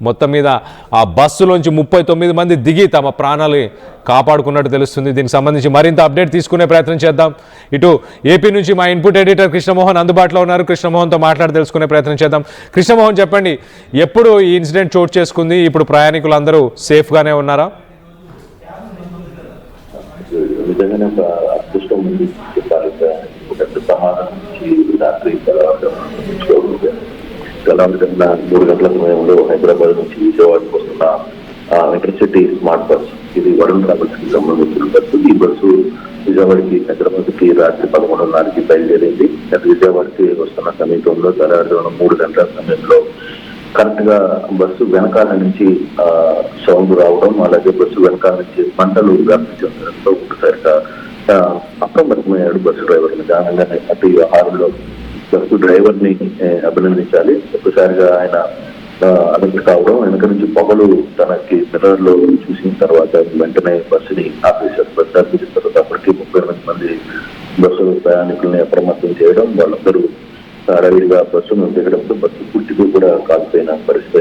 మొత్తం మీద ఆ బస్సులోంచి 39 మంది దిగి తమ ప్రాణాలు కాపాడుకున్నట్టు తెలుస్తుంది. దీనికి సంబంధించి మరింత అప్డేట్ తీసుకునే ప్రయత్నం చేద్దాం. ఇటు ఏపీ నుంచి మా ఇన్పుట్ ఎడిటర్ కృష్ణమోహన్ అందుబాటులో ఉన్నారు. కృష్ణమోహన్తో మాట్లాడి తెలుసుకునే ప్రయత్నం చేద్దాం. కృష్ణమోహన్, చెప్పండి, ఎప్పుడు ఈ ఇన్సిడెంట్ చోటు చేసుకుంది? ఇప్పుడు ప్రయాణికులు అందరూ సేఫ్గానే ఉన్నారా? నిజంగానే ఒక అదృష్టం ఉంది చెప్పాలి. సమాధానం నుంచి రాత్రి తెల్లవారుజామున 3 గంటల సమయంలో హైదరాబాద్ నుంచి విజయవాడకు వస్తున్న ఇంటర్సిటీ స్మార్ట్ బస్, ఇది వరుణ్ ట్రావెల్స్ కి సంబంధించిన బస్సు. ఈ బస్సు విజయవాడకి హైదరాబాద్కి రాత్రి 11:30కి బయలుదేరింది. విజయవాడకి వస్తున్న సమీపంలో తెల్లవారుజామున 3 గంటల సమయంలో కరెక్ట్ గా బస్సు వెనకాల నుంచి సౌండ్ రావడం, అలాగే బస్సు వెనకాల నుంచి మంటలు వ్యాప్తి చెందడంతో ఒక్కసారిగా అప్రమత్తమయ్యాడు బస్సు డ్రైవర్. నిదానంగానే అటు వ్యవహారంలో బస్సు డ్రైవర్ ని అభినందించాలి. ఒక్కసారిగా ఆయన అలర్ట్ కావడం, వెనక నుంచి పొగలు తనకి మిర్రర్ లో చూసిన తర్వాత వెంటనే బస్సుని ఆపేశారు. బస్సు ఆపేసిన తర్వాత అప్పటికి 38 మంది బస్సు ప్రయాణికుల్ని అప్రమత్తం చేయడం, వాళ్ళందరూ అడవిగా బస్సును దిగడంతో బస్సు పూర్తిగా కూడా కాలిపోయిన పరిస్థితి